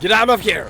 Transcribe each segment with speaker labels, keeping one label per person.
Speaker 1: Get out of here!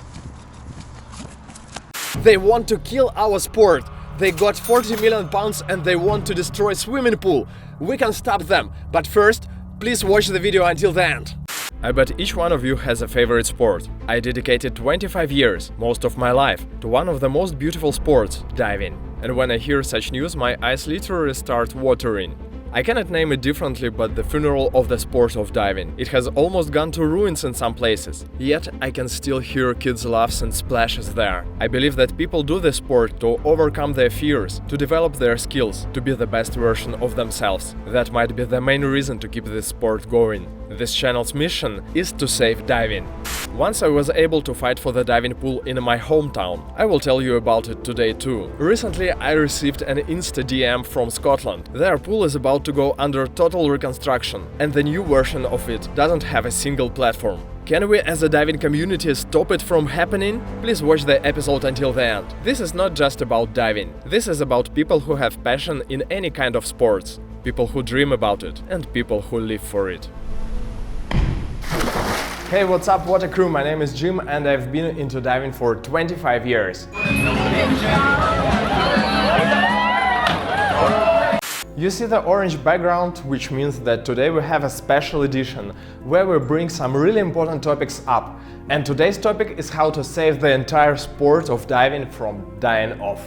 Speaker 1: They want to kill our sport. They got 40 million pounds and they want to destroy swimming pool. We can stop them, but first, please watch the video until the end. I bet each one of you has a favorite sport. I dedicated 25 years, most of my life, to one of the most beautiful sports, diving. And when I hear such news, my eyes literally start watering. I cannot name it differently, but the funeral of the sport of diving. It has almost gone to ruins in some places, yet I can still hear kids' laughs and splashes there. I believe that people do this sport to overcome their fears, to develop their skills, to be the best version of themselves. That might be the main reason to keep this sport going. This channel's mission is to save diving. Once I was able to fight for the diving pool in my hometown. I will tell you about it today too. Recently I received an Insta DM from Scotland. Their pool is about to go under total reconstruction, and the new version of it doesn't have a single platform. Can we as a diving community stop it from happening? Please watch the episode until the end. This is not just about diving. This is about people who have passion in any kind of sports, people who dream about it, and people who live for it. Hey, what's up, water crew? My name is Jim and I've been into diving for 25 years. You see the orange background, which means that today we have a special edition where we bring some really important topics up. And today's topic is how to save the entire sport of diving from dying off.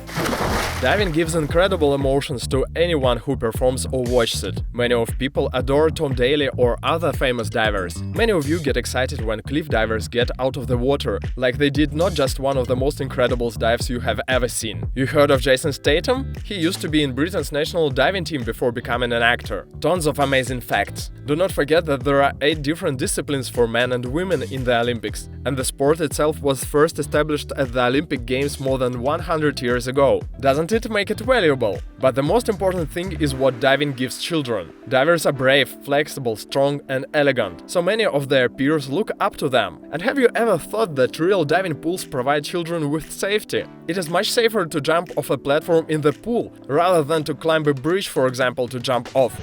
Speaker 1: Diving gives incredible emotions to anyone who performs or watches it. Many of people adore Tom Daley or other famous divers. Many of you get excited when cliff divers get out of the water, like they did not just one of the most incredible dives you have ever seen. You heard of Jason Statham? He used to be in Britain's national diving team before becoming an actor. Tons of amazing facts. Do not forget that there are 8 different disciplines for men and women in the Olympics, and the sport itself was first established at the Olympic Games more than 100 years ago. Doesn't it make it valuable? But the most important thing is what diving gives children. Divers are brave, flexible, strong and elegant, so many of their peers look up to them. And have you ever thought that real diving pools provide children with safety? It is much safer to jump off a platform in the pool, rather than to climb a bridge, for example, to jump off.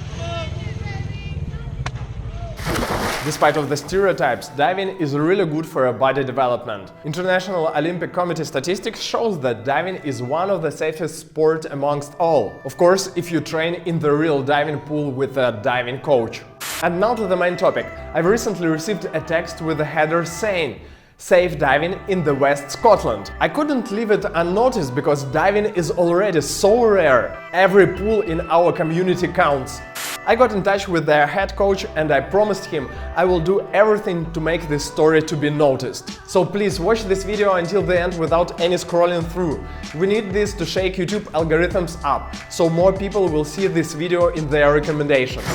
Speaker 1: Despite of the stereotypes, diving is really good for your body development. International Olympic Committee statistics shows that diving is one of the safest sports amongst all. Of course, if you train in the real diving pool with a diving coach. And now to the main topic. I've recently received a text with a header saying "Safe diving in the West Scotland." I couldn't leave it unnoticed because diving is already so rare. Every pool in our community counts. I got in touch with their head coach and I promised him I will do everything to make this story to be noticed. So please watch this video until the end without any scrolling through. We need this to shake YouTube algorithms up, so more people will see this video in their recommendations.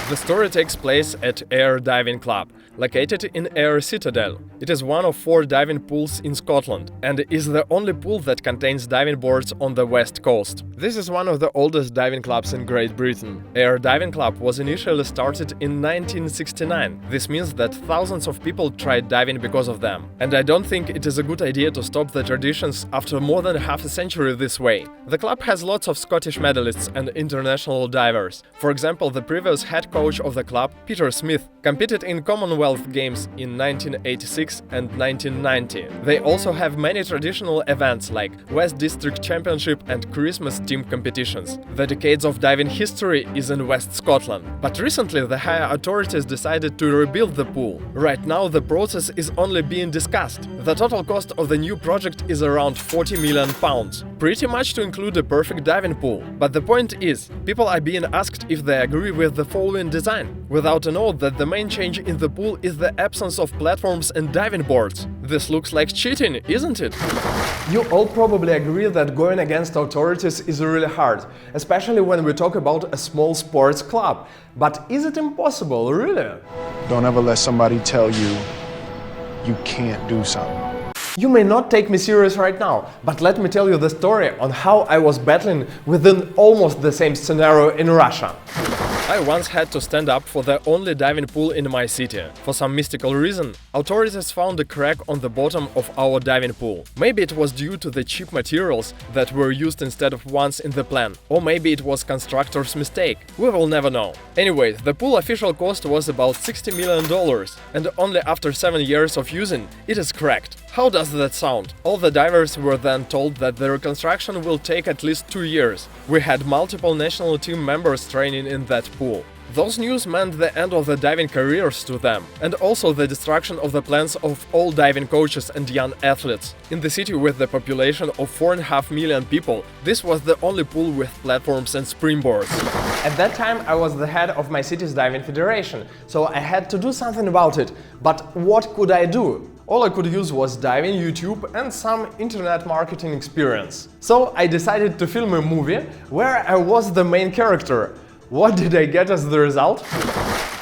Speaker 1: The story takes place at Ayr Diving Club, located in Ayr Citadel. It is one of 4 diving pools in Scotland and is the only pool that contains diving boards on the west coast. This is one of the oldest diving clubs in Great Britain. Ayr Diving Club was initially started in 1969. This means that thousands of people tried diving because of them. And I don't think it is a good idea to stop the traditions after more than half a century this way. The club has lots of Scottish medalists and international divers. For example, the previous head coach of the club, Peter Smith, competed in Commonwealth Games in 1986 and 1990. They also have many traditional events like West District Championship and Christmas team competitions. The decades of diving history is in West Scotland. But recently the higher authorities decided to rebuild the pool. Right now the process is only being discussed. The total cost of the new project is around 40 million pounds. Pretty much to include a perfect diving pool. But the point is, people are being asked if they agree with the following design, without a note that the main change in the pool is the absence of platforms and diving boards. This looks like cheating, isn't it? You all probably agree that going against authorities is really hard, especially when we talk about a small sports club. But is it impossible, really?
Speaker 2: Don't ever let somebody tell you you can't do something.
Speaker 1: You may not take me serious right now, but let me tell you the story on how I was battling within almost the same scenario in Russia. I once had to stand up for the only diving pool in my city. For some mystical reason, authorities found a crack on the bottom of our diving pool. Maybe it was due to the cheap materials that were used instead of ones in the plan, or maybe it was constructor's mistake. We will never know. Anyway, the pool official cost was about $60 million, and only after 7 years of using, it is cracked. How does that sound? All the divers were then told that the reconstruction will take at least 2 years. We had multiple national team members training in that pool. Those news meant the end of the diving careers to them, and also the destruction of the plans of all diving coaches and young athletes. In the city with the population of 4.5 million people, this was the only pool with platforms and springboards. At that time I was the head of my city's diving federation, so I had to do something about it. But what could I do? All I could use was diving, YouTube and some internet marketing experience. So I decided to film a movie where I was the main character. What did I get as the result?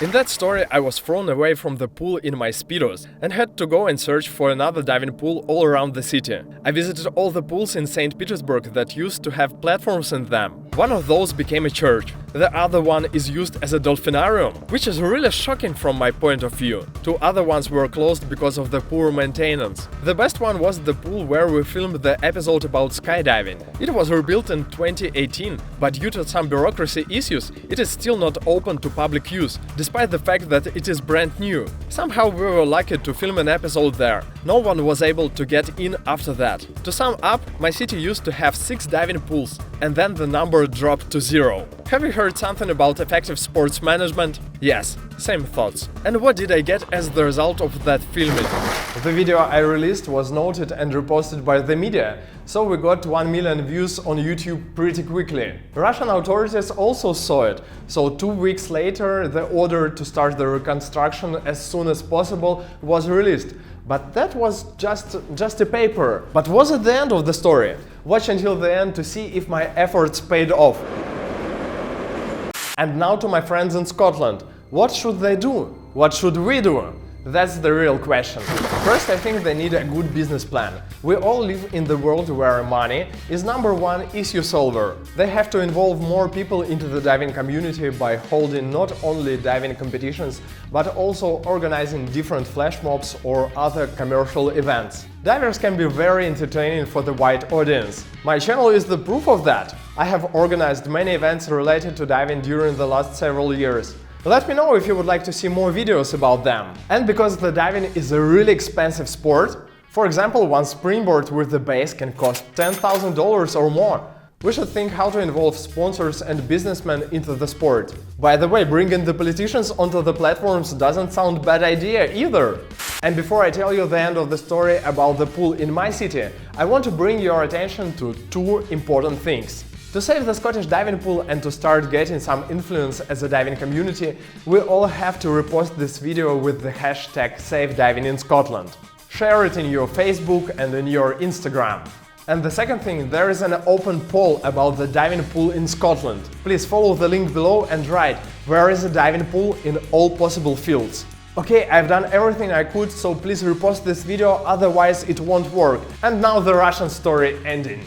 Speaker 1: In that story, I was thrown away from the pool in my Speedos and had to go and search for another diving pool all around the city. I visited all the pools in St. Petersburg that used to have platforms in them. One of those became a church. The other one is used as a dolphinarium, which is really shocking from my point of view. 2 other ones were closed because of the poor maintenance. The best one was the pool where we filmed the episode about skydiving. It was rebuilt in 2018, but due to some bureaucracy issues, it is still not open to public use, despite the fact that it is brand new. Somehow we were lucky to film an episode there. No one was able to get in after that. To sum up, my city used to have 6 diving pools, and then the number dropped to 0. Have you heard something about effective sports management? Yes, same thoughts. And what did I get as the result of that filming? The video I released was noted and reposted by the media, so we got 1 million views on YouTube pretty quickly. Russian authorities also saw it, so 2 weeks later the order to start the reconstruction as soon as possible was released. But that was just a paper. But was it the end of the story? Watch until the end to see if my efforts paid off. And now to my friends in Scotland. What should they do? What should we do? That's the real question. First, I think they need a good business plan. We all live in the world where money is #1 issue solver. They have to involve more people into the diving community by holding not only diving competitions, but also organizing different flash mobs or other commercial events. Divers can be very entertaining for the wide audience. My channel is the proof of that. I have organized many events related to diving during the last several years. Let me know if you would like to see more videos about them. And because the diving is a really expensive sport, for example, one springboard with the base can cost $10,000 or more. We should think how to involve sponsors and businessmen into the sport. By the way, bringing the politicians onto the platforms doesn't sound a bad idea either. And before I tell you the end of the story about the pool in my city, I want to bring your attention to 2 important things. To save the Scottish diving pool and to start getting some influence as a diving community, we all have to repost this video with the hashtag #SaveDivingInScotland. Share it in your Facebook and in your Instagram. And the second thing, there is an open poll about the diving pool in Scotland. Please follow the link below and write where is a diving pool in all possible fields. Okay, I've done everything I could, so please repost this video, otherwise it won't work. And now the Russian story ending.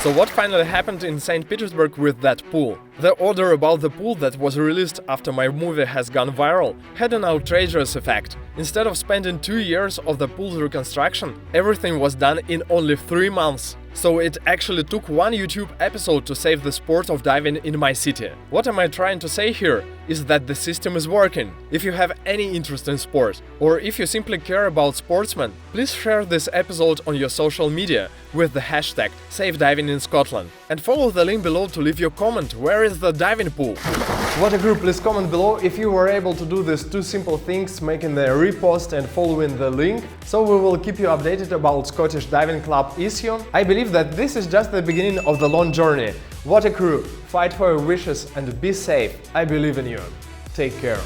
Speaker 1: So what finally happened in St. Petersburg with that pool? The order about the pool that was released after my movie has gone viral had an outrageous effect. Instead of spending 2 years of the pool's reconstruction, everything was done in only 3 months. So it actually took 1 YouTube episode to save the sport of diving in my city. What am I trying to say here? Is that the system is working. If you have any interest in sport, or if you simply care about sportsmen, please share this episode on your social media with the hashtag #SaveDivingInScotland and follow the link below to leave your comment where is the diving pool. What a group, please comment below if you were able to do these 2 simple things, making the repost and following the link, so we will keep you updated about Scottish Diving Club issue. I believe that this is just the beginning of the long journey. What a crew! Fight for your wishes and be safe. I believe in you. Take care.